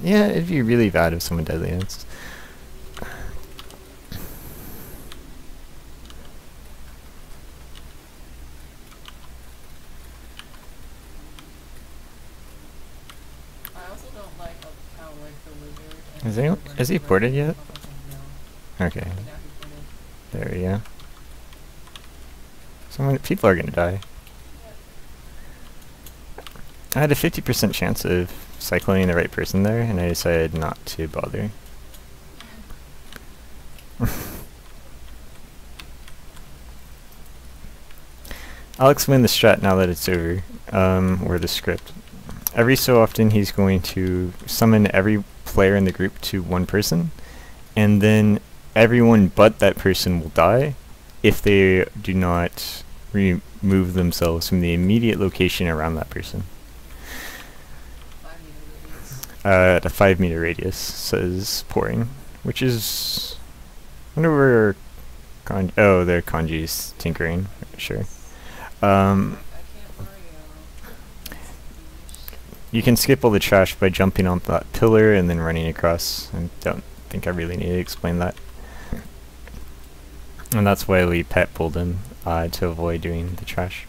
Yeah, it'd be really bad if someone deadly ends. I also don't like how like the lizard. Is anyone, is he ported yet? Okay, Now he ported. there we go. Someone, people are gonna die. I had a 50% chance of cycloning the right person there, and I decided not to bother. I'll explain the strat now that it's over, or the script. Every so often he's going to summon every player in the group to one person, and then everyone but that person will die if they do not remove themselves from the immediate location around that person. 5 meter radius. At a 5-meter radius, says pouring, which is... I wonder where... oh, they're Kanji's tinkering, sure. I can't Mario. You can skip all the trash by jumping on that pillar and then running across. I don't think I really need to explain that. And that's why we pet pulled him, to avoid doing the trash.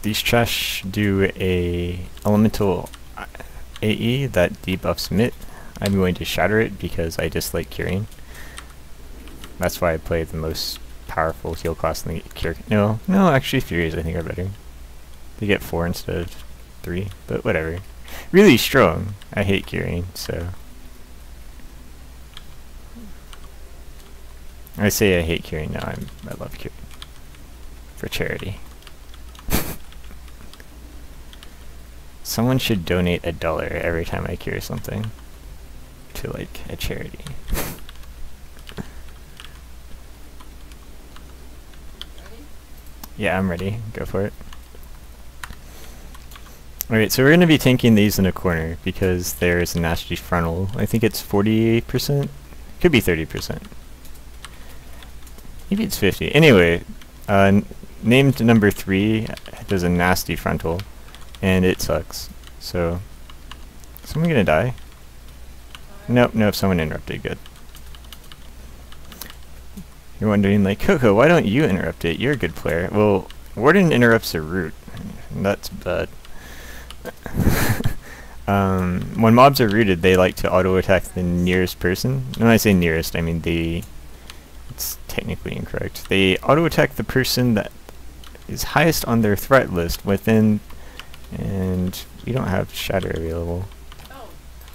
These trash do a elemental AE that debuffs Mitt. I'm going to shatter it because I dislike curing. That's why I play the most powerful heal class in the cure. No, actually Furies I think are better. They get 4 instead of 3, but whatever. Really strong. I hate curing, so. I say I hate curing, no, I love curing. For charity. Someone should donate $1 every time I cure something to like a charity. Ready? Yeah, I'm ready. Go for it. Alright, so we're going to be tanking these in a corner because there's a nasty frontal. I think it's 48%? Could be 30%. Maybe it's 50. Anyway, named number 3 does a nasty frontal. And it sucks. So, is someone gonna die? Nope, someone interrupted, good. You're wondering, like, Coco, why don't you interrupt it? You're a good player. Well, Warden interrupts a root. That's bad. When mobs are rooted, they like to auto-attack the nearest person. When I say nearest, I mean it's technically incorrect. They auto-attack the person that is highest on their threat list within... And we don't have shatter available. Oh,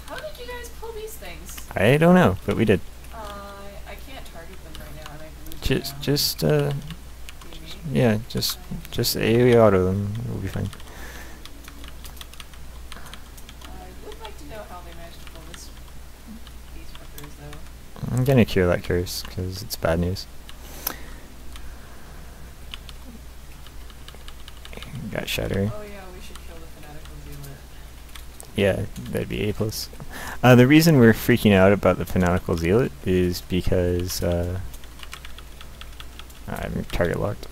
how did you guys pull these things? I don't know, but we did. I can't target them right now. I might Just Maybe? yeah, just AoE auto them. We'll be fine. I would like to know how they managed to pull these fuckers though. I'm gonna cure that curse because it's bad news. Got shatter. Oh yeah, we should kill the fanatical zealot. Yeah, that'd be A+. The reason we're freaking out about the fanatical zealot is because I'm target locked.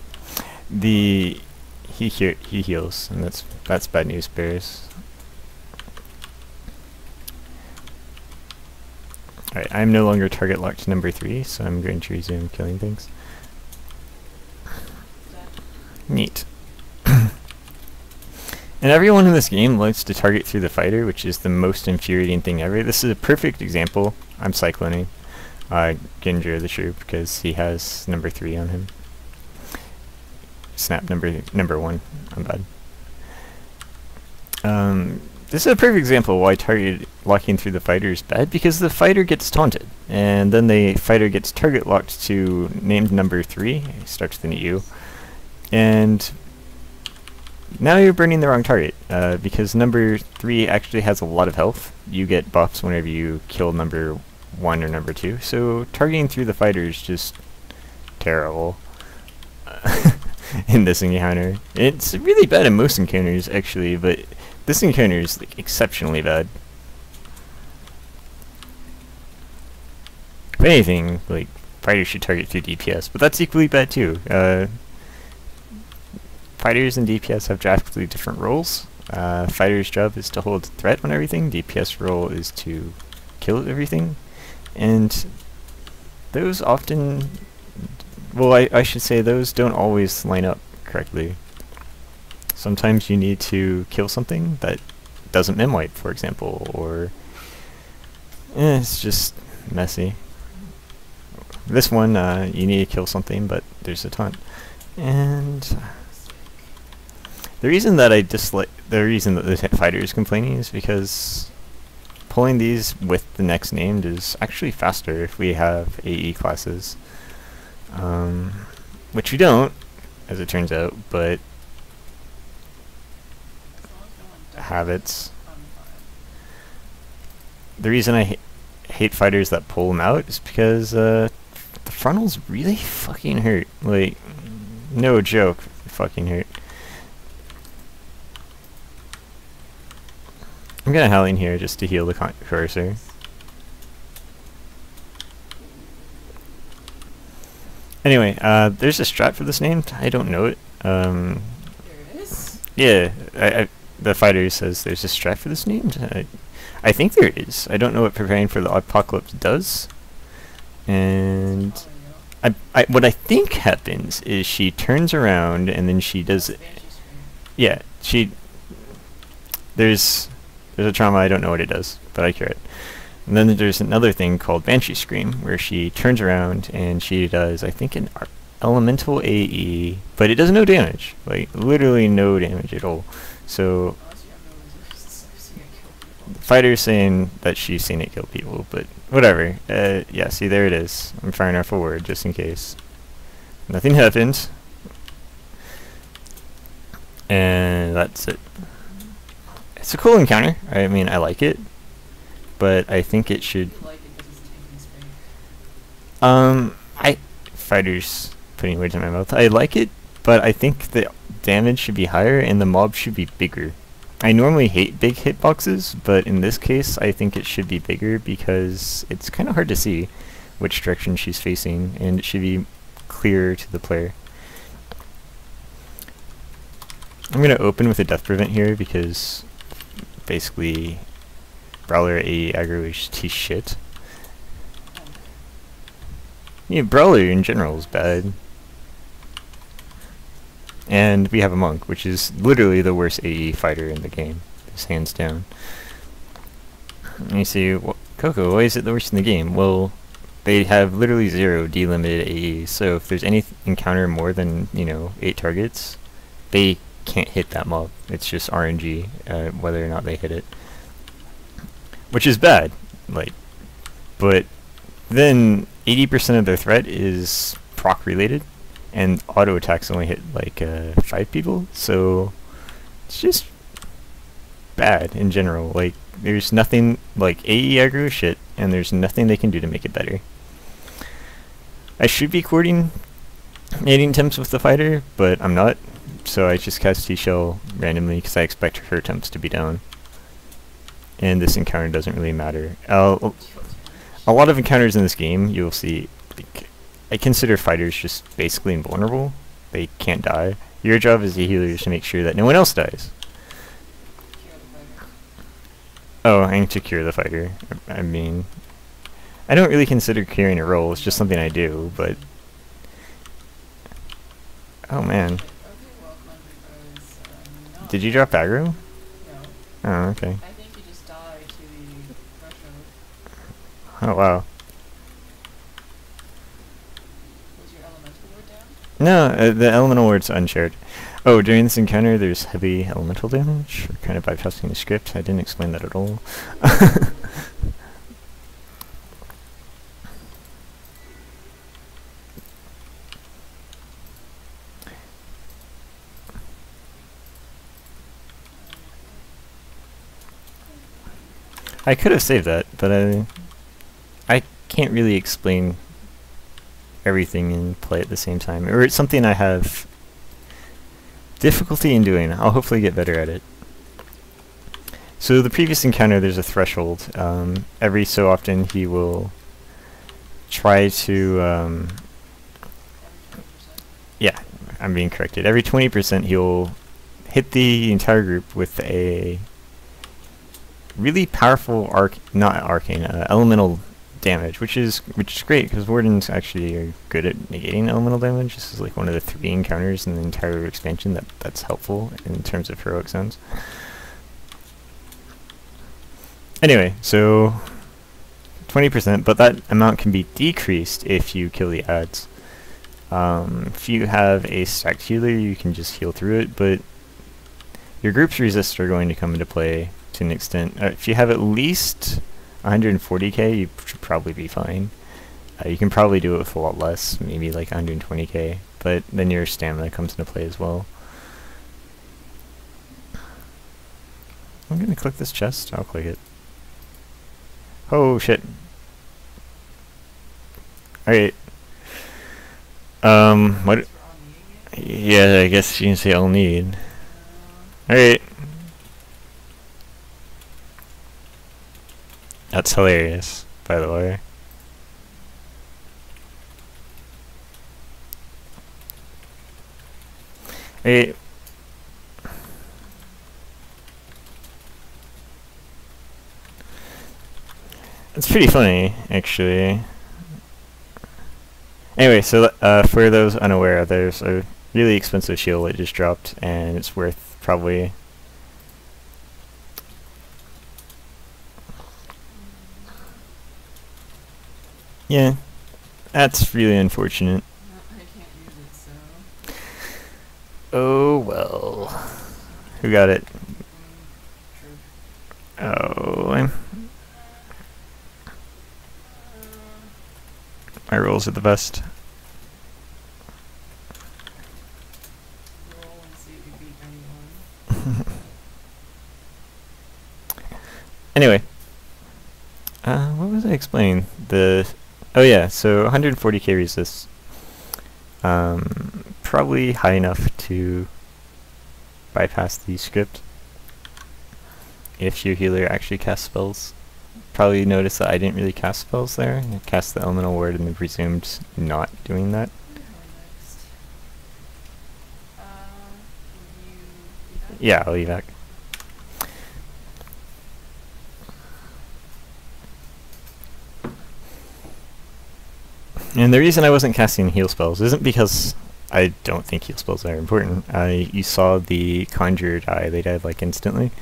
He heals, and that's bad news bears. Alright, I'm no longer target locked to number 3, so I'm going to resume killing things. Neat. And everyone in this game likes to target through the fighter, which is the most infuriating thing ever. This is a perfect example. I'm cycloning Ginger the Shrew because he has number 3 on him. Snap number 1. I'm bad. This is a perfect example of why target locking through the fighter is bad, because the fighter gets taunted, and then the fighter gets target locked to named number 3, starts with an U, and now you're burning the wrong target, because number 3 actually has a lot of health. You get buffs whenever you kill number 1 or number 2, so targeting through the fighter is just terrible in this encounter. It's really bad in most encounters, actually, but this encounter is like exceptionally bad. If anything, like, fighters should target through DPS, but that's equally bad too. Fighters and DPS have drastically different roles. Fighter's job is to hold threat on everything, DPS role is to kill everything, and those often, well, I should say those don't always line up correctly. Sometimes you need to kill something that doesn't mem-wipe, for example, or it's just messy. This one, you need to kill something, but there's a taunt. And the reason that I dislike, the reason that the fighter is complaining is because pulling these with the next named is actually faster if we have AE classes. Which we don't, as it turns out, but habits. The reason I hate fighters that pull them out is because the frontals really fucking hurt. Like, no joke, they fucking hurt. I'm gonna Howling here just to heal the cursor. Anyway, there's a strat for this name. I don't know it. There it is? Yeah, the fighter says there's a strat for this name. I think there is. I don't know what preparing for the apocalypse does. And what I think happens is she turns around and then she does. Yeah, there's a trauma. I don't know what it does, but I cure it. And then there's another thing called Banshee Scream, where she turns around and she does, I think, an elemental AE, but it does no damage. Like, literally no damage at all. So, the fighter's saying that she's seen it kill people, but whatever. Yeah, see, there it is. I'm firing her forward, just in case. Nothing happened. And that's it. It's a cool encounter. I mean, I like it. But I think it should... Fighters putting words in my mouth. I like it, but I think the damage should be higher and the mob should be bigger. I normally hate big hitboxes, but in this case I think it should be bigger because it's kind of hard to see which direction she's facing, and it should be clearer to the player. I'm going to open with a death prevent here because basically Brawler AE aggro is shit. Yeah, Brawler in general is bad. And we have a Monk, which is literally the worst AE fighter in the game. Just hands down. And you see, Coco, why is it the worst in the game? Well, they have literally 0 delimited AE, so if there's any encounter more than, 8 targets, they can't hit that mob. It's just RNG, whether or not they hit it. Which is bad, but then 80% of their threat is proc related, and auto attacks only hit 5 people, so it's just bad in general. There's nothing, AE aggro is shit, and there's nothing they can do to make it better. I should be coordinating attempts with the fighter, but I'm not, so I just cast T-Shell randomly because I expect her attempts to be down. And this encounter doesn't really matter. A lot of encounters in this game, you'll see, I consider fighters just basically invulnerable. They can't die. Your job as a healer is to make sure that no one else dies. Oh, I need to cure the fighter. I mean, I don't really consider curing a role, it's just something I do, but... Oh man. Did you drop aggro? No. Oh, okay. I think you just died to the threshold. Oh, wow. Was your elemental ward down? No, the elemental ward's unshared. Oh, during this encounter there's heavy elemental damage. We're kind of bypassing the script. I didn't explain that at all. I could have saved that, but I can't really explain everything and play at the same time. Or it's something I have difficulty in doing. I'll hopefully get better at it. So the previous encounter, there's a threshold. Every so often he will try to Every 20%. yeah, I'm being corrected. Every 20% he'll hit the entire group with a really powerful elemental damage, which is great because wardens actually are good at negating elemental damage. This is like one of the 3 encounters in the entire expansion that's helpful in terms of heroic zones. Anyway, so 20%, but that amount can be decreased if you kill the ads. If you have a stacked healer, you can just heal through it, but your group's resists are going to come into play to an extent. If you have at least 140k, you should probably be fine. You can probably do it with a lot less, maybe like 120k, but then your stamina comes into play as well. I'm gonna click this chest. I'll click it. Oh shit. Alright. What? Yeah, I guess you can say I'll need. Alright. That's hilarious, by the way. Hey. It's pretty funny, actually. Anyway, so for those unaware, there's a really expensive shield that just dropped, and it's worth probably... Yeah, that's really unfortunate. I can't use it, so... Oh well. Who got it? True. Oh, my rolls are the best. Roll and see if you beat anyone. Anyway, what was I explaining? Oh yeah, so 140k resist. Probably high enough to bypass the script if your healer actually casts spells. Probably notice that I didn't really cast spells there. I cast the elemental ward and then presumed not doing that. Next. You Yeah, I'll evac. And the reason I wasn't casting heal spells isn't because I don't think heal spells are important. You saw the conjurer die, they died like instantly.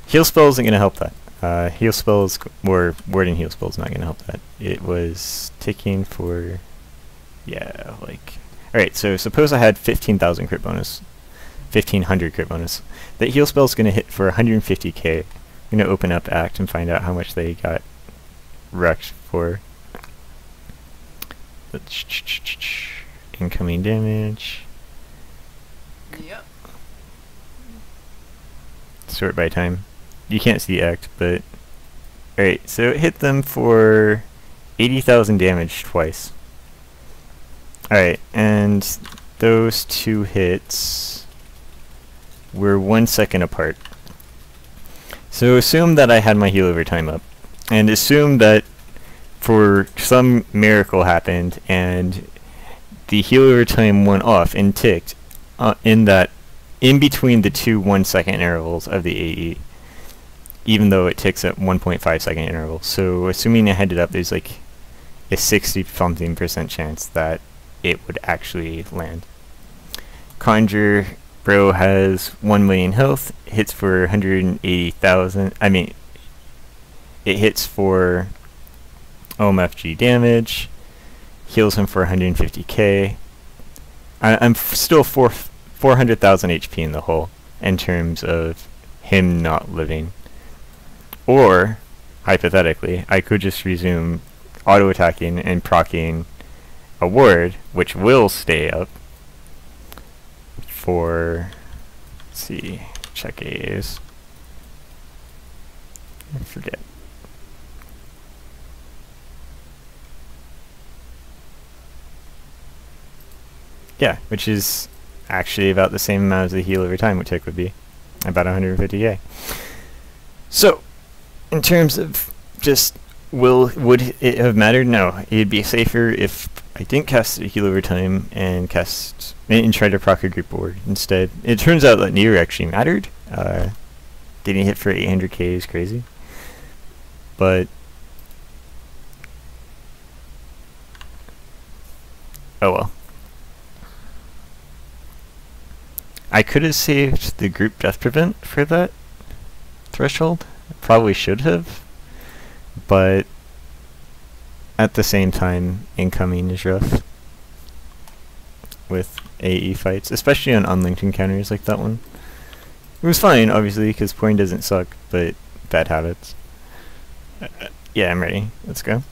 Heal spells isn't going to help that. Heal spells, or warding heal spells, not going to help that. It was ticking for, yeah, like... Alright, so suppose I had 15,000 crit bonus, 1,500 crit bonus. That heal spell's going to hit for 150k. I'm going to open up Act and find out how much they got wrecked for. Incoming damage. Yep. Sort by time. You can't see Act, but... Alright, so it hit them for 80,000 damage twice. Alright, and those 2 hits were 1 second apart. So assume that I had my heal over time up, and assume that for some miracle happened and the heal over time went off and ticked in between the 2 1 second intervals of the AE, even though it ticks at 1.5 second intervals. So assuming I had it up, there's like a 60-something% chance that it would actually land. Conjure Bro has 1 million health, hits for 180,000. I mean, it hits for OMFG damage, heals him for 150k. I'm still 400,000 HP in the hole in terms of him not living. Or, hypothetically, I could just resume auto-attacking and proccing a ward, which will stay up for, let's see, check A's. I forget. Yeah, which is actually about the same amount as the heal over time would take would be. About 150k. So, in terms of just Would it have mattered? No. It'd be safer if I didn't cast a heal over time and try to proc a group board instead. It turns out that Near actually mattered. Getting hit for 800k is crazy. But oh well. I could have saved the group death prevent for that threshold. Probably should have. But at the same time, incoming is rough with AE fights, especially on unlinked encounters like that one. It was fine, obviously, because pouring doesn't suck, but bad habits. Yeah, I'm ready. Let's go.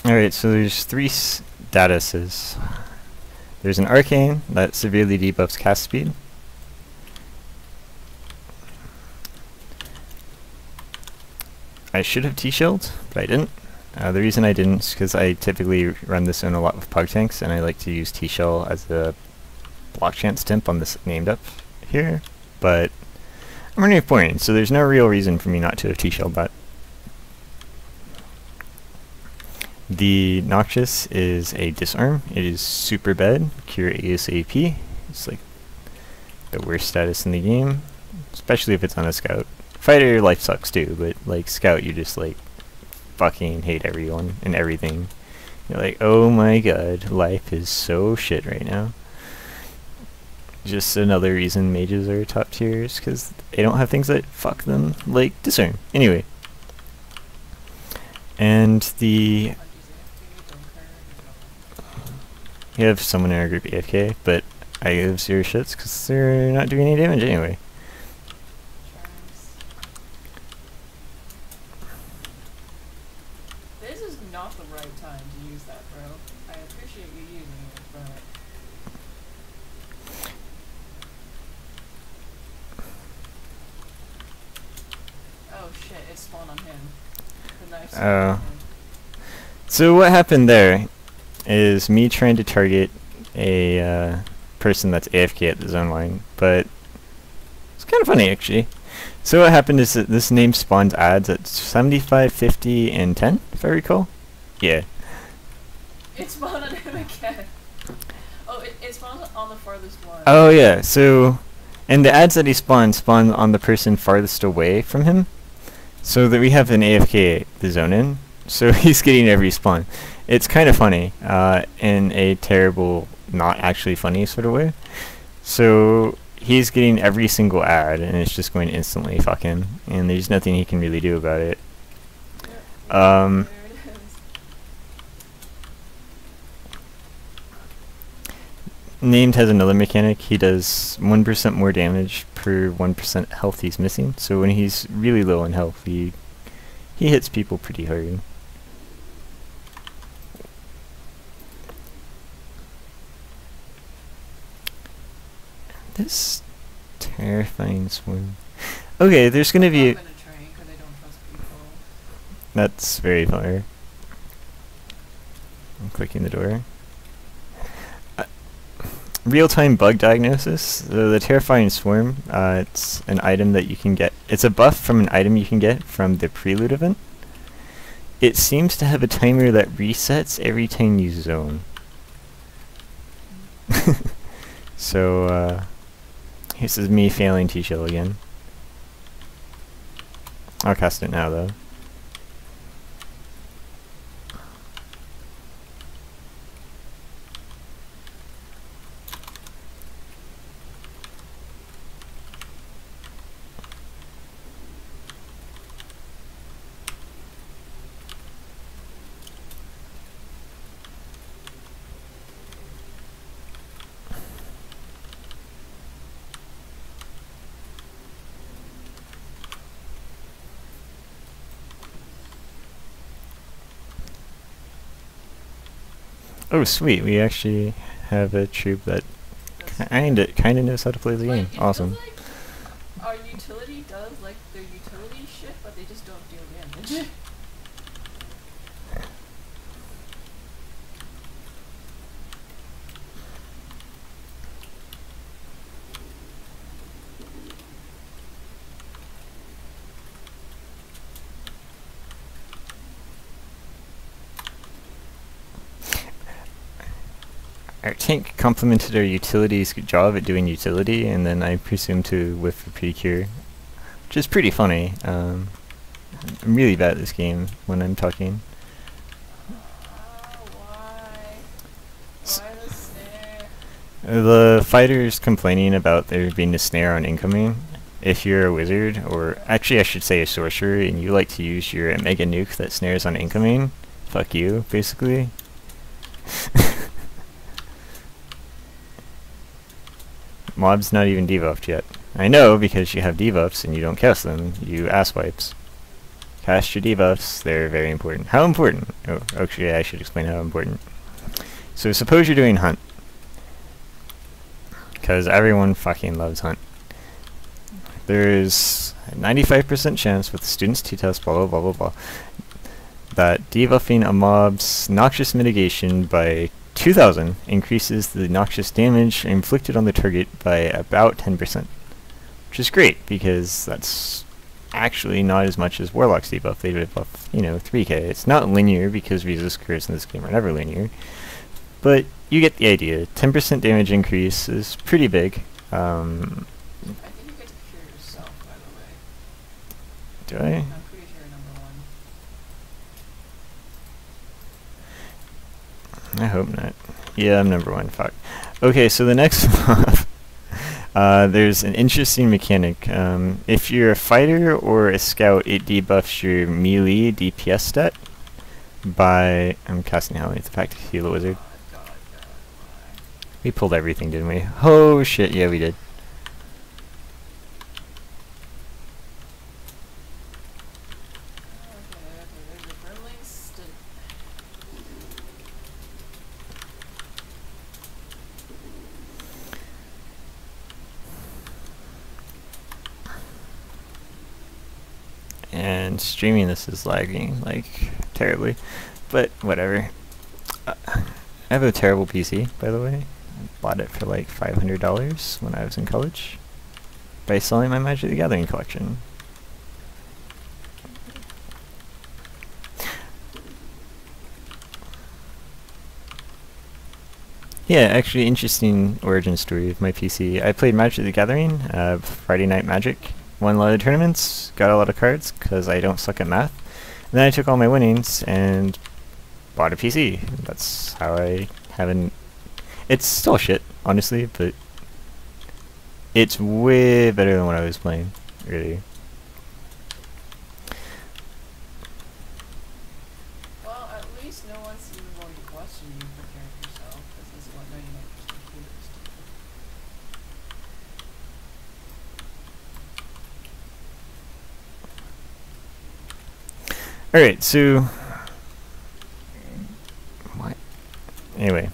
Alright, so there's three statuses. There's an arcane that severely debuffs cast speed. I should have T-shelled, but I didn't. The reason I didn't is because I typically run this zone a lot with PUG tanks, and I like to use T-shell as a block chance temp on this named up here, but I'm running a point, so there's no real reason for me not to have T-shelled that. The Noxious is a disarm. It is super bad. Cure ASAP. It's like the worst status in the game, especially if it's on a scout. Fighter life sucks too, but like scout, you just like fucking hate everyone and everything. You're like, oh my god, life is so shit right now. Just another reason mages are top tiers, because they don't have things that fuck them, like disarm. Anyway. And the... We have someone in our group AFK, but I give 0 shits because they're not doing any damage anyway. This is not the right time to use that, bro. I appreciate you using it, but... Oh shit, it spawned on him. The knife spawned on him. So what happened there is me trying to target a person that's AFK at the zone line, but it's kind of funny actually. So what happened is that this name spawns ads at 75, 50, and 10, if I recall. Yeah. It spawned on him again. Oh, it spawned on the farthest one. Oh yeah, so, and the ads that he spawn on the person farthest away from him, so that we have an AFK the zone in, so he's getting every spawn. It's kind of funny, in a terrible, not actually funny sort of way. So he's getting every single ad, and it's just going to instantly fuck him, and there's nothing he can really do about it. Yep. Named has another mechanic. He does 1% more damage per 1% health he's missing. So when he's really low in health, he hits people pretty hard. This terrifying swarm. Okay, there's gonna be. That's very fire. I'm clicking the door. Real-time bug diagnosis. The terrifying swarm. It's an item that you can get. It's a buff from an item you can get from the prelude event. It seems to have a timer that resets every time you zone. So, this is me failing T-shell again. I'll cast it now, though. Oh, sweet. We actually have a troop that That's kinda knows how to play the like, game. it Awesome. feels like our utility does like their utility shit, but they just don't deal damage. Our tank complemented our utility's job at doing utility, and then I presume to whiff a pre-cure, which is pretty funny. I'm really bad at this game when I'm talking. Why? Why the snare? The fighter's complaining about there being a snare on incoming. If you're a wizard, or actually I should say a sorcerer, and you like to use your mega nuke that snares on incoming, fuck you, basically. Mob's not even debuffed yet. I know, because you have debuffs and you don't cast them, you asswipes. Cast your debuffs, they're very important. How important? Oh, actually I should explain how important. So suppose you're doing hunt. Because everyone fucking loves hunt. There's a 95% chance with the student's t-test, blah blah blah blah blah, that debuffing a mob's noxious mitigation by 2000 increases the noxious damage inflicted on the target by about 10%. Which is great, because that's actually not as much as Warlock's debuff. They debuff, you know, 3k. It's not linear, because resist curves in this game are never linear. But you get the idea. 10% damage increase is pretty big. I think you get to cure yourself, by the way. Do I? I'm pretty sure you're number one. I hope not. Yeah, I'm number 1. Fuck. Okay, so the next mob. There's an interesting mechanic. If you're a fighter or a scout, it debuffs your melee DPS stat by... I'm casting Halloween with the fact to heal the wizard. We pulled everything, didn't we? Oh shit, yeah we did. Okay, there's a Brimley stick. And streaming this is lagging, like, terribly. But, whatever. I have a terrible PC, by the way. I bought it for like $500 when I was in college by selling my Magic the Gathering collection. Yeah, actually, interesting origin story of my PC. I played Magic the Gathering, Friday Night Magic, won a lot of tournaments, got a lot of cards, because I don't suck at math. And then I took all my winnings and bought a PC. That's how I haven't... It's still shit, honestly, but it's way better than what I was playing, really. Well, at least no one's even going to question you for caring for yourself, because this is what 99% of computers do. Alright, so... What? Anyway.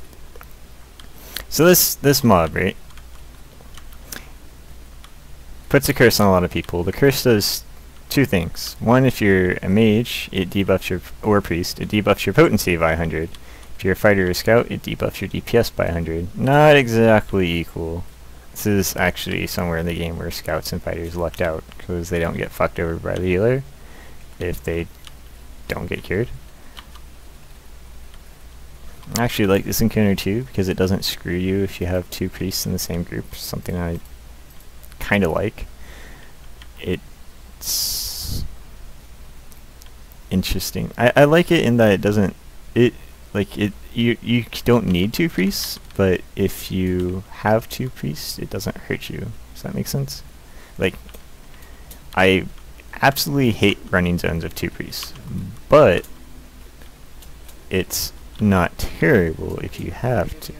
So this mob, right? Puts a curse on a lot of people. The curse does two things. One, if you're a mage, it debuffs your... or a priest, it debuffs your potency by 100. If you're a fighter or a scout, it debuffs your DPS by 100. Not exactly equal. This is actually somewhere in the game where scouts and fighters lucked out, because they don't get fucked over by the healer if they don't get cured. I actually like this encounter too, because it doesn't screw you if you have two priests in the same group, something I kind of like. It's interesting. I like it in that it doesn't... You don't need two priests, but if you have two priests, it doesn't hurt you. Does that make sense? Like, I absolutely hate running zones of two priests, but it's not terrible if you have to.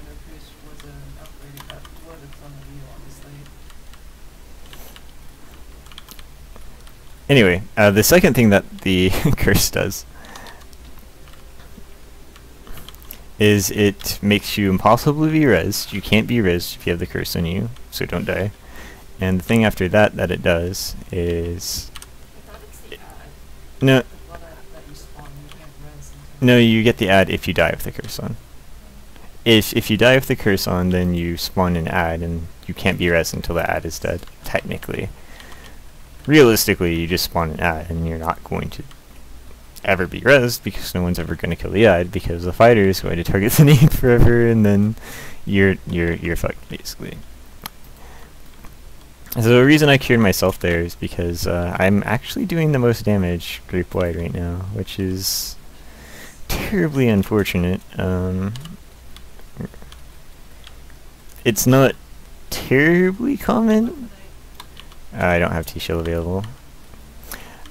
Anyway, the second thing that the curse does is it makes you impossible to be rezzed. You can't be rezzed if you have the curse on you, so don't die. And the thing after that that it does is... I thought it's the ad. No, Well, that you spawn, you can't res until... no, you get the ad if you die with the curse on. If you die with the curse on, then you spawn an ad, and you can't be rezzed until the ad is dead, technically. Realistically, you just spawn an ad, and you're not going to ever be rezzed, because no one's ever going to kill the ad, because the fighter is going to target the nade forever, and then you're fucked, basically. So the reason I cured myself there is because I'm actually doing the most damage group-wide right now, which is terribly unfortunate. It's not terribly common. I don't have T-Shell available.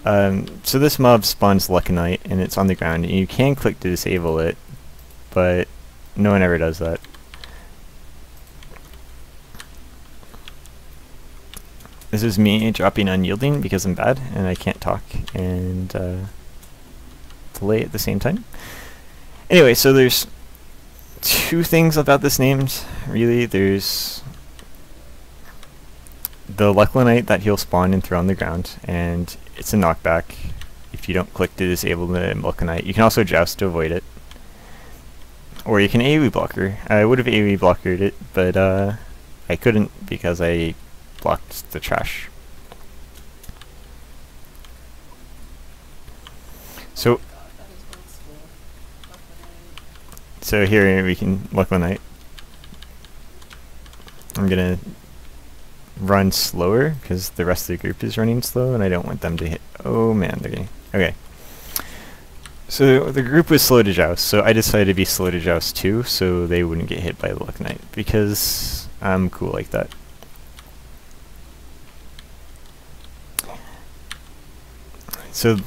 So this mob spawns Lucanite, and it's on the ground, and you can click to disable it, but no one ever does that. This is me dropping Unyielding because I'm bad, and I can't talk and delay at the same time. Anyway, so there's two things about this named, really. There's the Lucanite that he'll spawn and throw on the ground, and it's a knockback if you don't click to disable the Lucanite. You can also joust to avoid it, or you can AoE blocker. I would have AoE blockered it, but I couldn't because I blocked the trash. So here we can Lucanite. I'm gonna run slower because the rest of the group is running slow, and I don't want them to hit. Oh man, they're getting okay. So the group was slow to joust, so I decided to be slow to joust too, so they wouldn't get hit by the Lucanite, because I'm cool like that. So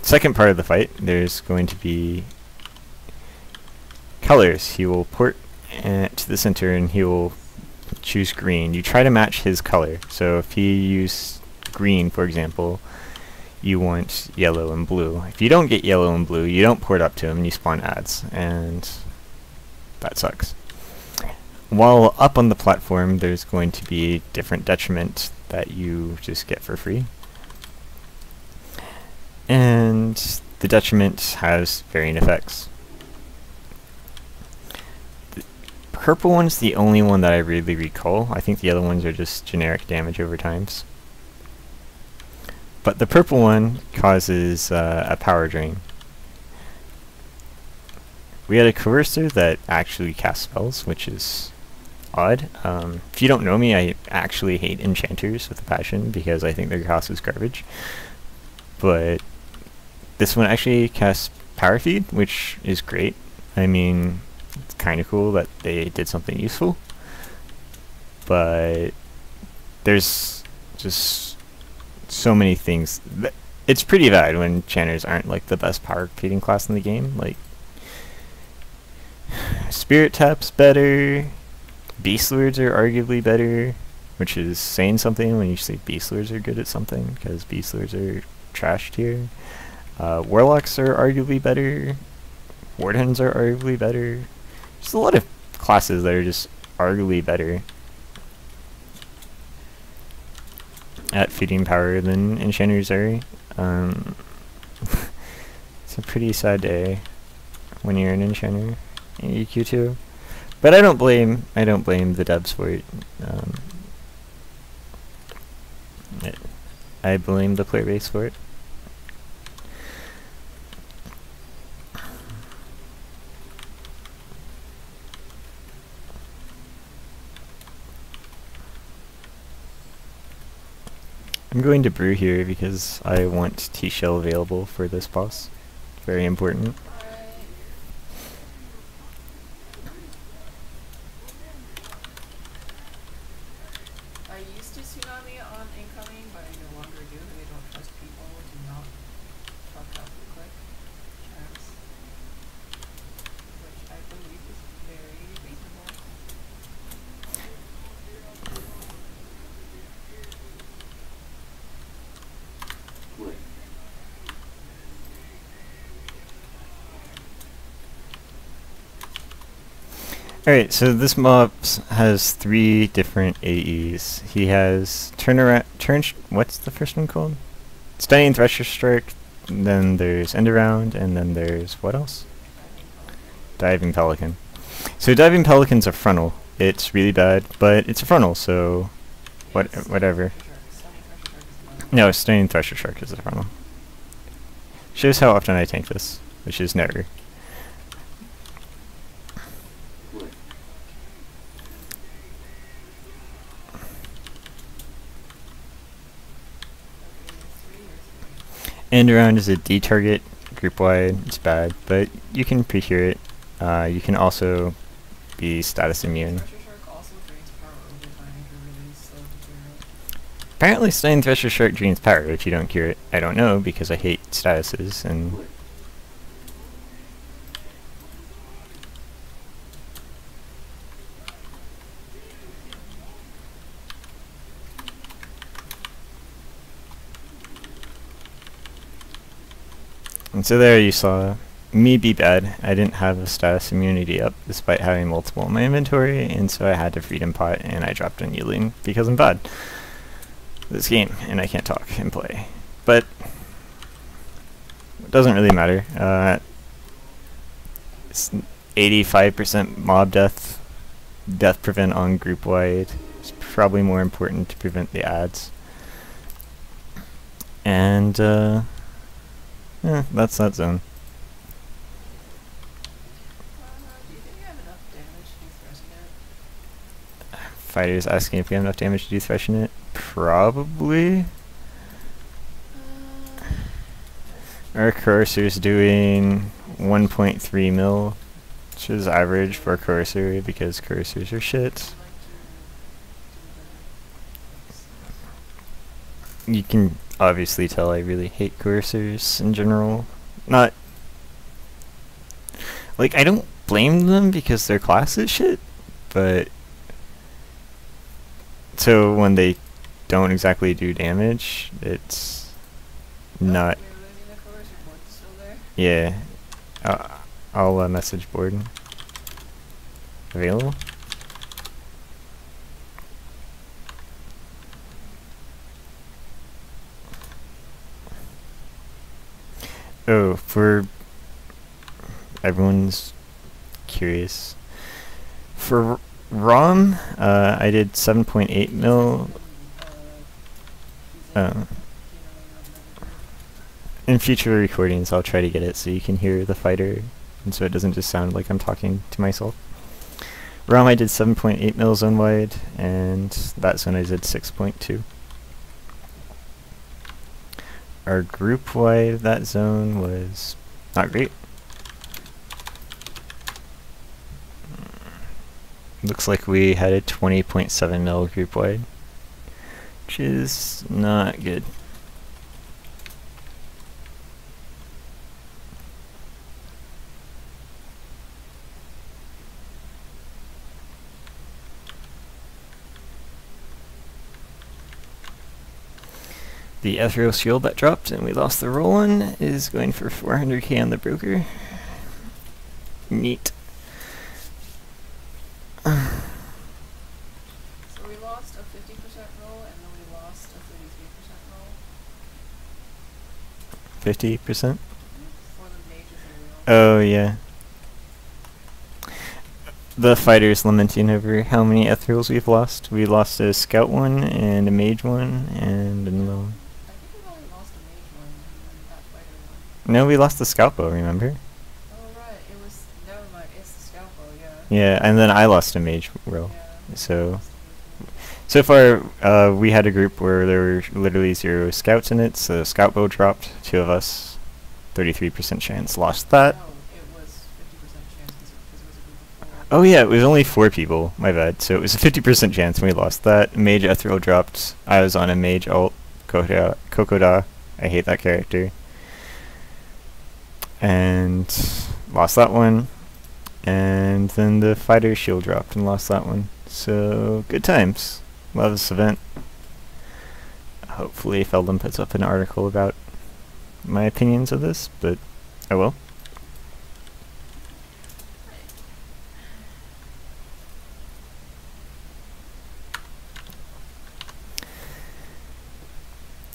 second part of the fight, there's going to be colors. He will port to the center, and he will choose green. You try to match his color. So if he used green, for example, you want yellow and blue. If you don't get yellow and blue, you don't port up to him, and you spawn ads, and that sucks. While up on the platform, there's going to be different detriment that you just get for free. And the detriment has varying effects. The purple one's the only one that I really recall. I think the other ones are just generic damage over times. But the purple one causes a power drain. We had a Coercer that actually casts spells, which is odd. If you don't know me, I actually hate enchanters with a passion because I think their cost is garbage. But this one actually casts Power Feed, which is great. I mean, it's kind of cool that they did something useful. But there's just so many things. It's pretty bad when enchanters aren't like the best power feeding class in the game. Like, Spirit Tap's better. Beast Lords are arguably better, which is saying something when you say Beast Lords are good at something, because Beast Lords are trashed here. Warlocks are arguably better. Wardhens are arguably better. There's a lot of classes that are just arguably better at feeding power than enchanters are. It's a pretty sad day when you're an enchanter in EQ2. But I don't blame the devs for it. I blame the player base for it. I'm going to brew here because I want T-Shell available for this boss. Very important. I used to tsunami on incoming, but I no longer do. I don't trust people to not fuck up the click chance, which I believe is very reasonable. Alright, so this mob has 3 different AEs. He has what's the first one called? Stunning Thresher Strike, then there's End Around, and then there's what else? Diving Pelican. So Diving Pelican's a frontal. It's really bad, but it's a frontal, so whatever. No, Stunning Thresher Shark is a frontal. Shows how often I tank this, which is never. End Around is a D target, group wide, it's bad, but you can pre-hear it. You can also be status immune. Apparently Stunning Thresher Shark drains power if you don't cure it. I don't know, because I hate statuses, and... And so there you saw me be bad. I didn't have a status immunity up despite having multiple in my inventory, and so I had to Freedom Pot and I dropped Unyielding because I'm bad this game and I can't talk and play. But it doesn't really matter. It's 85% mob death prevent on group wide. It's probably more important to prevent the ads. And yeah, that's that zone. Do you think you have enough damage to do threshing it? Fighters asking if we have enough damage to do threshing it. Probably. Our cursor's doing 1.3 mil, which is average for a cursor because cursors are shit. You can obviously tell I really hate cursors in general. Not like I don't blame them because their class is shit, but so when they don't exactly do damage, it's not. Yeah, I'll message Borden. Available. Oh, for everyone's curious, for ROM, I did 7.8 mil. In future recordings, I'll try to get it so you can hear the fighter, and so it doesn't just sound like I'm talking to myself. ROM, I did 7.8 mil zone wide, and that zone I did 6.2. Our group wide, that zone was not great. Looks like we had a 20.7 mil group wide, which is not good. The Ethereal Shield that dropped and we lost the roll on is going for 400k on the broker. Neat. So we lost a 50% roll and then we lost a 33% roll. 50%? For the mages and Oh yeah. The fighter's lamenting over how many Ethereals we've lost. We lost a Scout one and a Mage one and another one. I think we only lost the mage one and then that fighter one. No, we lost the Scout bow, remember? Oh right, it was, never mind, it's the scalpel, yeah. Yeah, and then I lost a Mage roll. Yeah, So far, we had a group where there were literally 0 scouts in it, so Scout bow dropped, 2 of us, 33% chance, lost that. No, it was 50% chance because it was a group of 4. Oh yeah, it was only 4 people, my bad, so it was a 50% chance and we lost that. Mage Ethereal dropped, I was on a Mage ult, Kokoda, I hate that character. And lost that one, and then the Fighter Shield dropped and lost that one. So, good times. Love this event. Hopefully Feldon puts up an article about my opinions of this, but I will.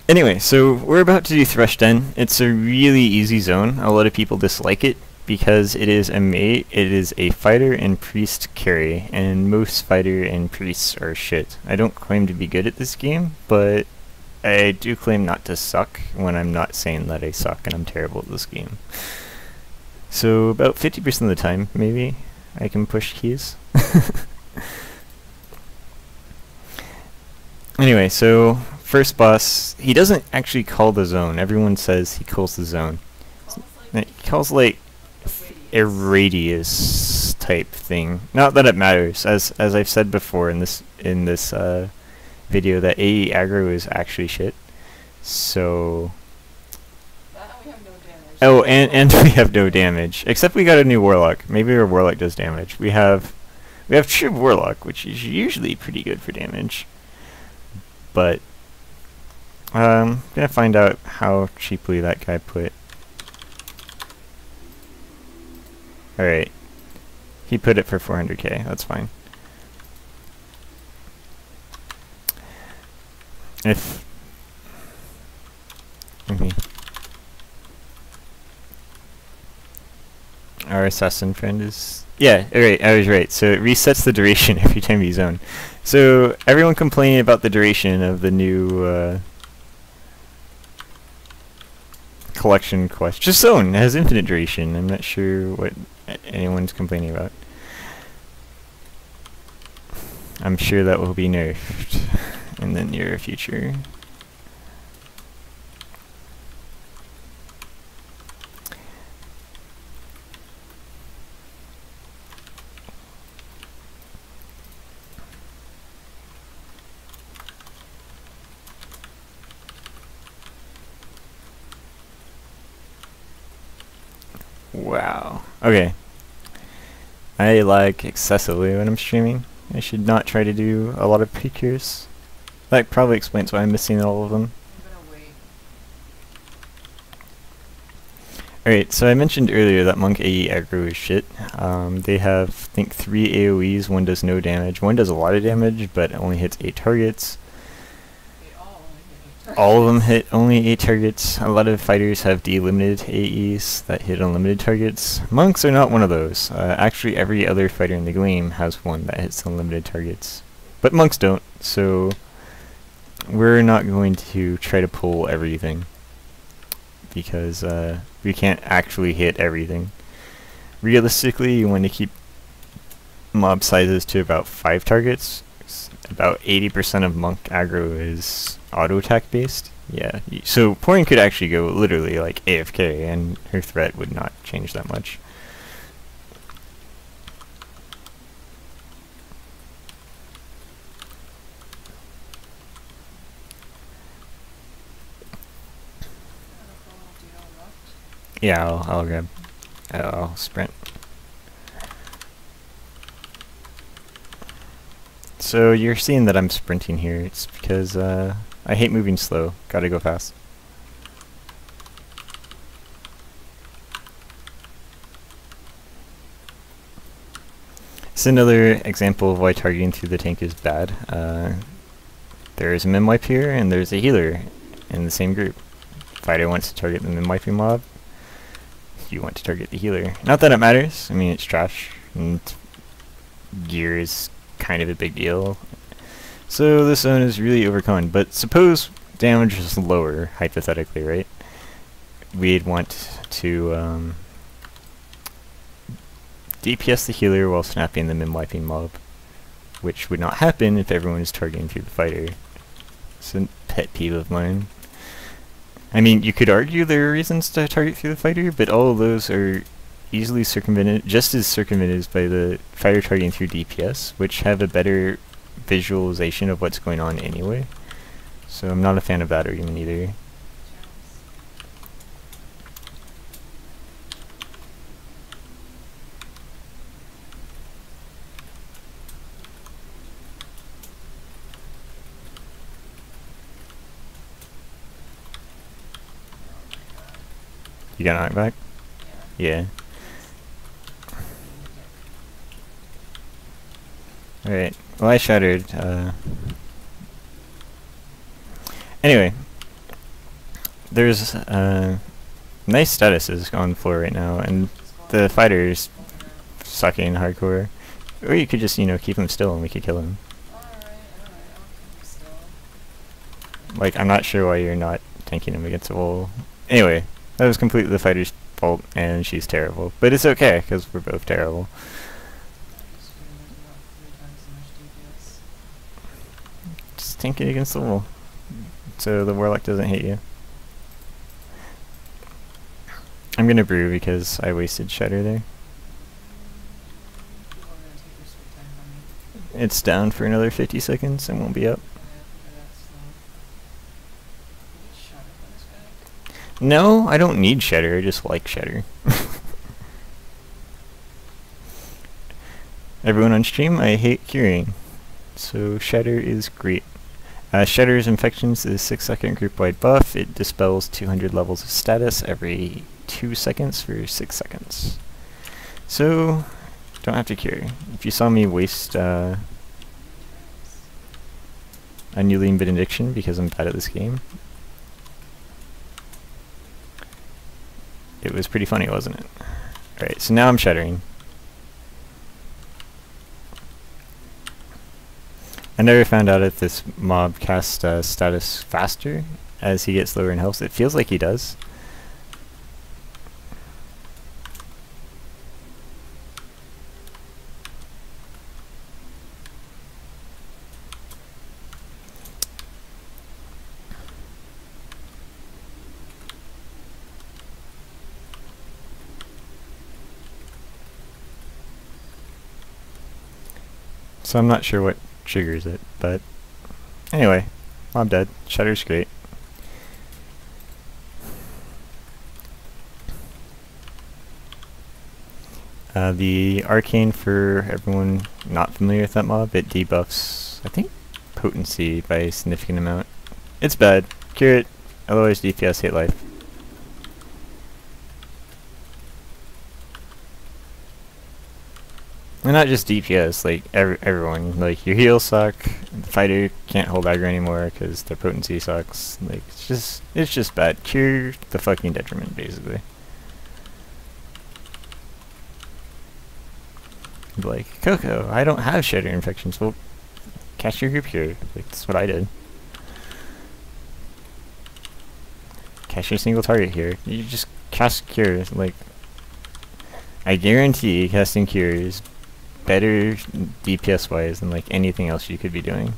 Anyway, so we're about to do Thrush Den. It's a really easy zone. A lot of people dislike it because it is a fighter and priest carry, and most fighter and priests are shit. I don't claim to be good at this game, but I do claim not to suck when I'm not saying that I suck and I'm terrible at this game. So about 50% of the time, maybe, I can push keys. Anyway, so first boss, he doesn't actually call the zone. Everyone says he calls the zone. He calls like a radius type thing. Not that it matters, as I've said before in this video, that AE aggro is actually shit. So We have no damage. oh, and we have no damage, except we got a new warlock. Maybe our warlock does damage. We have true warlock, which is usually pretty good for damage. But I'm gonna find out how cheaply that guy put. Alright. He put it for 400k, that's fine. If... Our assassin friend is... Yeah, alright, I was right. So it resets the duration every time you zone. So everyone complaining about the duration of the new collection quest. Just zone, it has infinite duration. I'm not sure what anyone's complaining about. I'm sure that will be nerfed in the near future. Wow. Okay. I lag excessively when I'm streaming. I should not try to do a lot of pre-cures. That probably explains why I'm missing all of them. I'm gonna wait. Alright, so I mentioned earlier that Monk AE aggro is shit. They have, I think, 3 AoEs. One does no damage. One does a lot of damage, but only hits 8 targets. All of them hit only 8 targets. A lot of fighters have delimited AEs that hit unlimited targets. Monks are not one of those. Actually, every other fighter in the game has one that hits unlimited targets. But monks don't, so we're not going to try to pull everything. Because we can't actually hit everything. Realistically, you want to keep mob sizes to about 5 targets. About 80% of monk aggro is auto attack based. Yeah, so Porin could actually go literally like AFK and her threat would not change that much. Yeah, I'll grab. I'll sprint. So you're seeing that I'm sprinting here. It's because I hate moving slow. Gotta go fast. It's another example of why targeting through the tank is bad. There's a min wipe here, and there's a healer in the same group. Fighter wants to target the min wiping mob. You want to target the healer. Not that it matters. I mean, it's trash, and gear is kind of a big deal. So this zone is really overcon, but suppose damage is lower, hypothetically, right? We'd want to DPS the healer while snapping the min-wiping mob, which would not happen if everyone is targeting through the fighter. It's a pet peeve of mine. I mean, you could argue there are reasons to target through the fighter, but all of those are easily circumvented, just as circumvented by the fighter targeting through DPS, which have a better visualization of what's going on anyway. So I'm not a fan of that argument either. You got knocked back? Yeah. Alright, well I shattered. Anyway, there's nice statuses on the floor right now, and the fighter's sucking hardcore. Or you could just, you know, keep him still and we could kill him. Alright, I'll keep him still. Like, I'm not sure why you're not tanking him against a wall. Anyway, that was completely the fighter's fault, and she's terrible. But it's okay, because we're both terrible. I just realized about 3 times as much DPS. Just tank it against the wall, so the warlock doesn't hit you. I'm gonna brew because I wasted shatter there. People are gonna take their sweet time on me. It's down for another 50 seconds and won't be up. Yeah, that's slow. Can you shut up on this guy? No, I don't need shatter, I just like shatter. Everyone on stream, I hate curing, so shatter is great. Shatter's Infections is 6-second group-wide buff. It dispels 200 levels of status every 2 seconds for 6 seconds. So, don't have to cure. If you saw me waste Annuline Benediction because I'm bad at this game, it was pretty funny, wasn't it? Alright, so now I'm shattering. I never found out if this mob casts status faster as he gets lower in health. It feels like he does. So I'm not sure what triggers it, but anyway, mob dead. Shutter's great. The arcane, for everyone not familiar with that mob, it debuffs, I think, potency by a significant amount. It's bad. Cure it, otherwise DPS hate life. And not just DPS, like everyone. Like, your heals suck, the fighter can't hold aggro anymore because their potency sucks. Like, it's just bad. Cure the fucking detriment, basically. Like, Coco, I don't have shatter infections. Well, cast your group cure. Like, that's what I did. Cast your single target here. You just cast cure. Like, I guarantee casting cure is better DPS wise than like anything else you could be doing.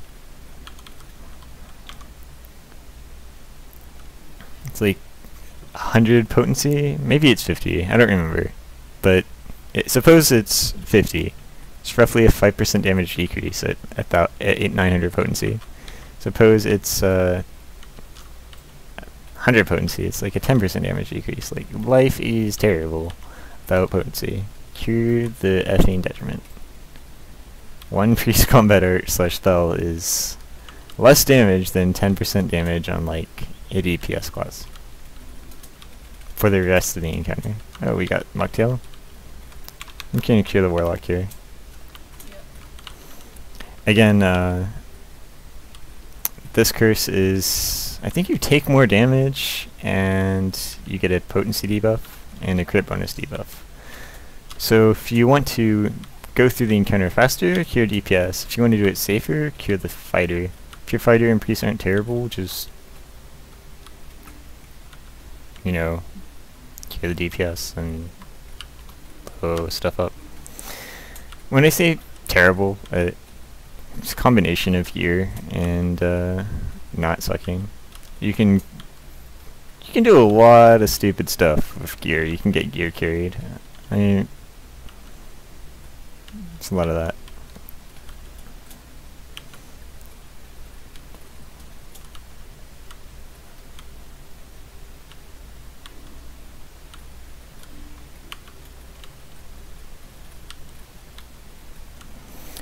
It's like 100 potency, maybe it's 50, I don't remember, but suppose it's 50. It's roughly a 5% damage decrease at 900 potency. Suppose it's 100 potency, it's like a 10% damage decrease. Like, life is terrible without potency. Cure the effing detriment. One priest combat art / spell is less damage than 10% damage on like a DPS class for the rest of the encounter. Oh, we got Mocktail. I'm gonna cure the warlock here. Yep. Again, this curse is, I think you take more damage and you get a potency debuff and a crit bonus debuff. So if you want to go through the encounter faster, cure DPS. If you want to do it safer, cure the fighter. If your fighter and priest aren't terrible, just, you know, cure the DPS and blow stuff up. When I say terrible, it's a combination of gear and not sucking. You can do a lot of stupid stuff with gear. You can get gear carried. I mean, it's a lot of that.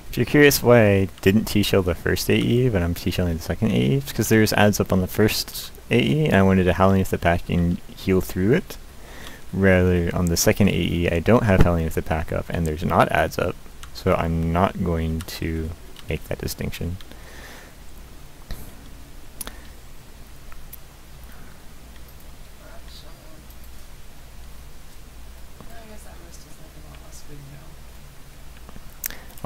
If you're curious why I didn't T-shell the first AE, but I'm T-shelling the second AE, it's because there's adds up on the first AE, and I wanted to Howling with the Pack and heal through it. Rather, on the second AE, I don't have Howling with the Pack up, and there's not adds up. So I'm not going to make that distinction.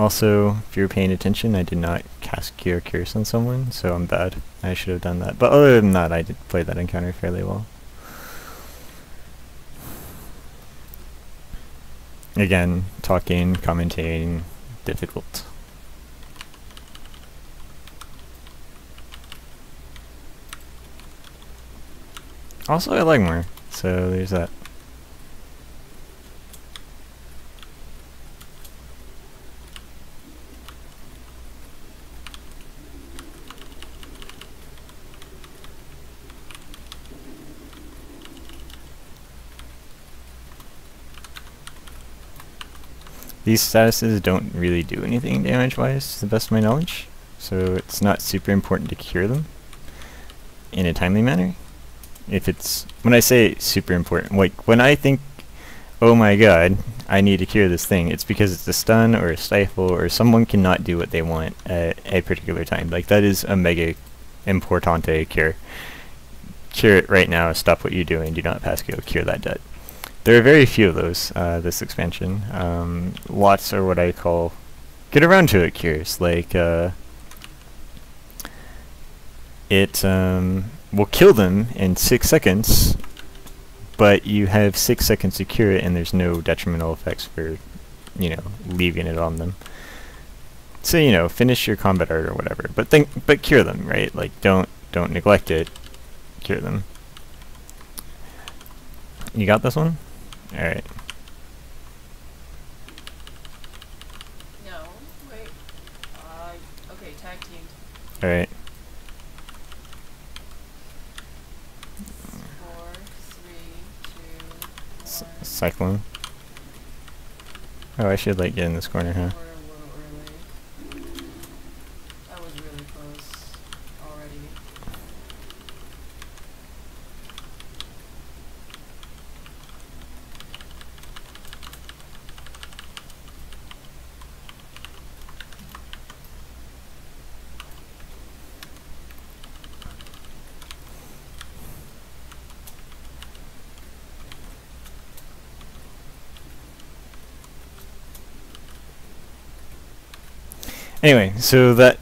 Also, if you're paying attention, I did not cast Cure Curse on someone, so I'm bad. I should have done that. But other than that, I did play that encounter fairly well. Again, talking, commentating, difficult. Also, I like more, so there's that. These statuses don't really do anything damage-wise, to the best of my knowledge, so it's not super important to cure them in a timely manner. If it's, when I say super important, like when I think, oh my god, I need to cure this thing, it's because it's a stun or a stifle or someone cannot do what they want at a particular time. Like that is a mega importante cure. Cure it right now, stop what you're doing, do not pass go, cure that debt. There are very few of those, this expansion. Lots are what I call get around to it cures, like it will kill them in 6 seconds, but you have 6 seconds to cure it and there's no detrimental effects for, you know, leaving it on them. So, you know, finish your combat art or whatever, but cure them, right? Like don't neglect it, cure them. You got this one? Alright. No, wait. Okay, tag team. Alright. 4, 3, 2, 1. Cyclone. Oh, I should like get in this corner, huh? We're a little early. That was really close already. Anyway, so that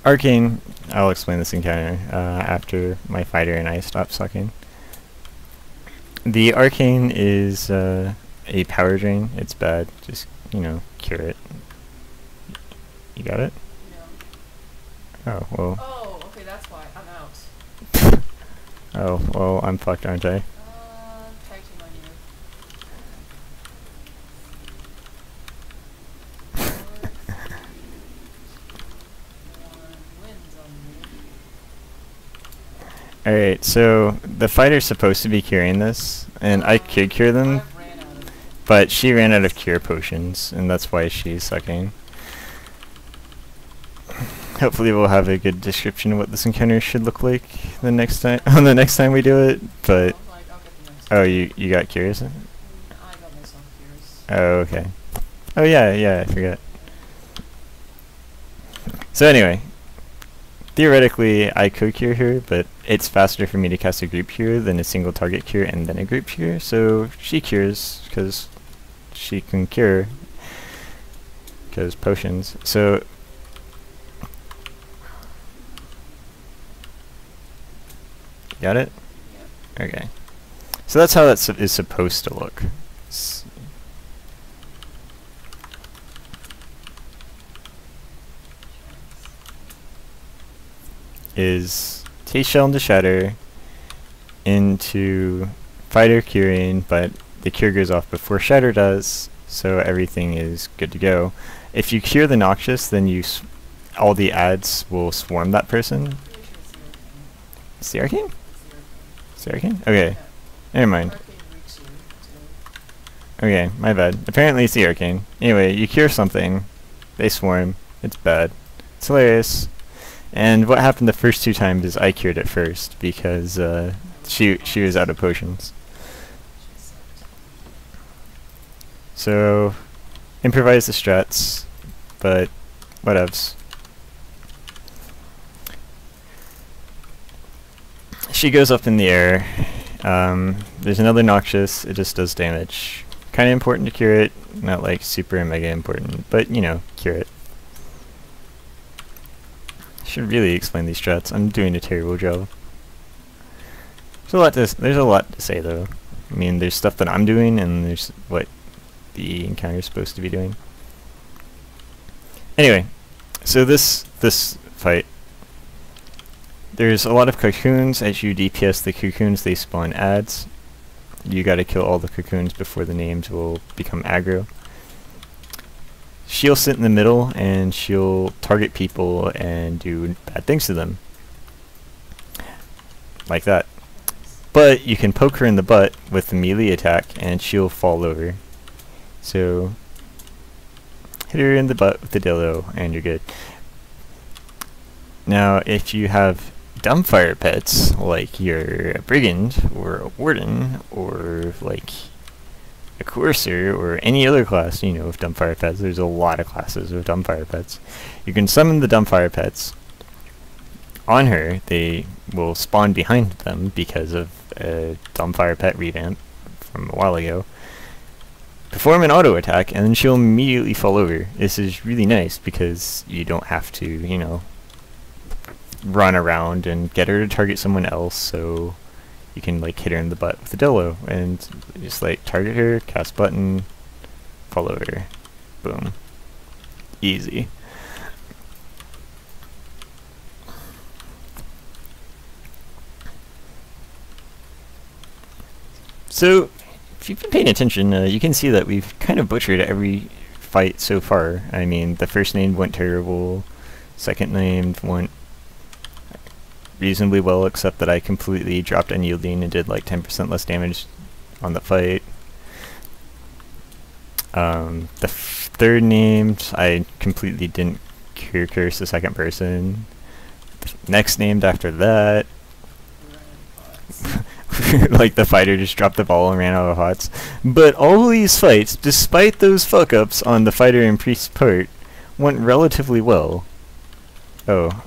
arcane, I'll explain this encounter after my fighter and I stop sucking. The arcane is a power drain. It's bad. Just, you know, cure it. You got it? No. Oh, well. Oh, okay, that's why. I'm out. Oh, well, I'm fucked, aren't I? Tag team on you. Alright, so the fighter's supposed to be curing this, and I could cure them, but she ran out of cure potions, and that's why she's sucking. Hopefully we'll have a good description of what this encounter should look like the next time the next time we do it, but oh, you got cures? I got myself cures. Oh, okay. Oh yeah, I forgot. So anyway, theoretically I could cure her, but it's faster for me to cast a group cure than a single target cure and then a group cure, so she cures because she can cure because potions. So got it? Yep. Okay. So that's how that is supposed to look. Is Taste Shell into Shatter into Fighter curing, but the cure goes off before Shatter does, so everything is good to go. If you cure the Noxious, then all the ads will swarm that person. It's the Arcane? It's the Arcane? Okay. Never mind. Okay, my bad. Apparently it's the Arcane. Anyway, you cure something, they swarm, it's bad. It's hilarious. And what happened the first 2 times is I cured it first, because she was out of potions. So, improvise the strats, but whatevs. She goes up in the air. There's another Noxious, it just does damage. Kinda important to cure it, not like super mega important, but you know, cure it. Should really explain these strats. I'm doing a terrible job. There's a lot to say though. I mean, there's stuff that I'm doing, and there's what the encounter is supposed to be doing. Anyway, so this fight, there's a lot of cocoons. As you DPS the cocoons, they spawn ads. You gotta kill all the cocoons before the names will become aggro. She'll sit in the middle and she'll target people and do bad things to them. Like that. But you can poke her in the butt with the melee attack and she'll fall over. So hit her in the butt with the dildo and you're good. Now if you have dumbfire pets, like you're a brigand or a warden or like a courser or any other class, you know, of dumbfire pets, there's a lot of classes of dumbfire pets. You can summon the dumbfire pets on her. They will spawn behind them because of a dumbfire pet revamp from a while ago. Perform an auto attack and then she'll immediately fall over. This is really nice because you don't have to, you know, run around and get her to target someone else, so you can like hit her in the butt with a dildo and just like target her, cast button, fall over, boom, easy. So if you've been paying attention, you can see that we've kind of butchered every fight so far. I mean, the first named went terrible, second named went reasonably well, except that I completely dropped unyielding and did like 10% less damage on the fight. The third named, I completely didn't cure curse the second person. The next named after that, like the fighter just dropped the ball and ran out of hots. But all these fights, despite those fuck-ups on the fighter and priest part, went relatively well. Oh.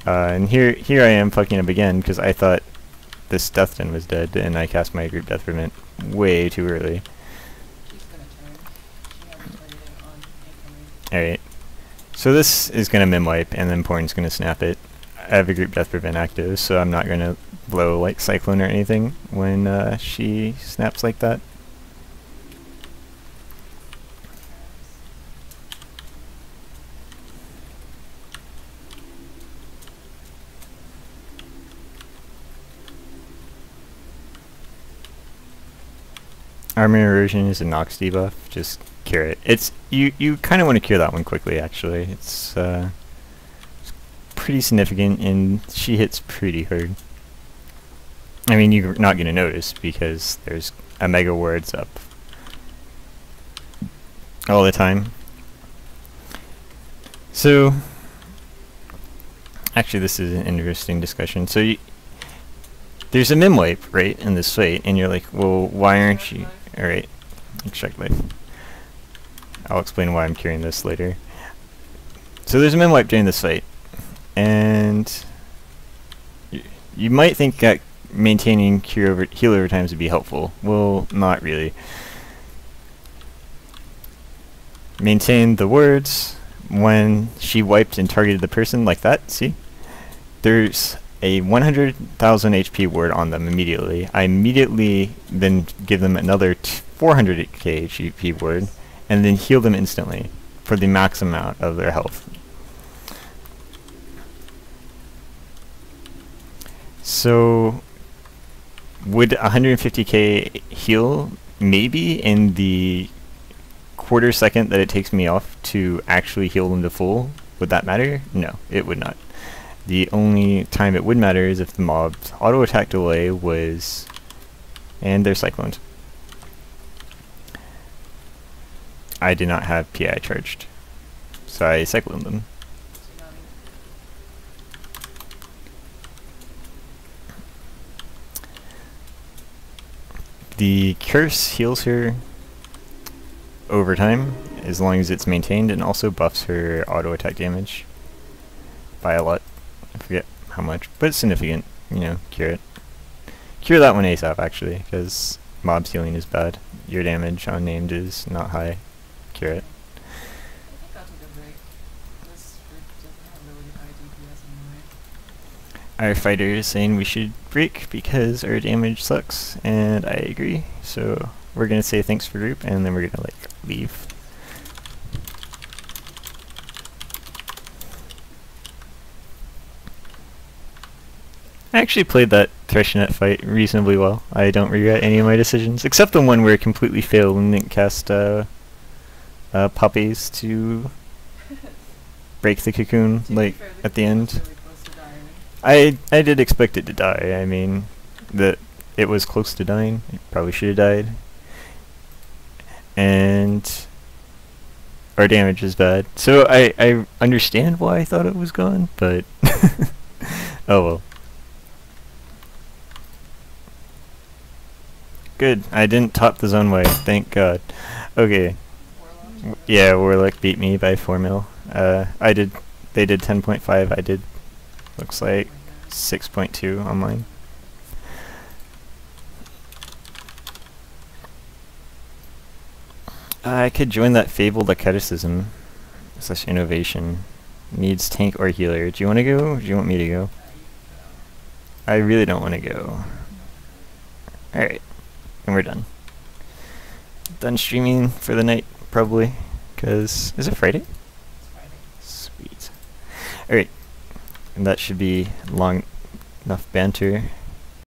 And here I am fucking up again because I thought this Deathden was dead and I cast my group death prevent way too early. Alright. So this is gonna mim wipe and then Porn's gonna snap it. I have a group death prevent active, so I'm not gonna blow like Cyclone or anything when she snaps like that. Armor erosion is a Nox debuff. Just cure it. It's you kind of want to cure that one quickly. Actually, it's pretty significant, and she hits pretty hard. I mean, you're not gonna notice because there's a mega wards up all the time. So, actually, this is an interesting discussion. So, there's a mim wipe, right, in this fight, and you're like, well, why aren't you? Alright, extract life. I'll explain why I'm curing this later. So there's a mim wipe during this fight, and you might think that maintaining heal over times would be helpful. Well, not really. Maintain the words when she wiped and targeted the person like that, see? There's a 100,000 HP ward on them immediately. I immediately then give them another 400k HP ward and then heal them instantly for the max amount of their health. So would 150k heal maybe in the quarter second that it takes me off to actually heal them to full? Would that matter? No, it would not. The only time it would matter is if the mob's auto attack delay was, and they're cycloned. I did not have PI charged, so I cycloned them. The curse heals her over time, as long as it's maintained, and also buffs her auto attack damage by a lot. I forget how much, but it's significant. You know, cure it. Cure that one ASAP, actually, because mob's healing is bad. Your damage on named is not high. Cure it. I think that's a good break. This doesn't have really high DPS anyway. Our fighter is saying we should break because our damage sucks, and I agree. So we're gonna say thanks for group, and then we're gonna like leave. I actually played that Threshernet fight reasonably well. I don't regret any of my decisions, except the one where I completely failed and didn't cast puppies to break the cocoon, like, at the end. Really close to dying. I did expect it to die. I mean, that it was close to dying. It probably should have died. And our damage is bad. So I understand why I thought it was gone, but oh well. Good. I didn't top the zone way. Thank God. Okay. Warlock? Yeah, Warlock beat me by 4 mil. I did. They did 10.5. I did. Looks like 6.2 on mine. I could join that fabled asceticism / innovation. Needs tank or healer. Do you want to go? Or do you want me to go? I really don't want to go. Alright. And we're done. Done streaming for the night, probably. Because, is it Friday? It's Friday. Sweet. Alright. And that should be long enough banter.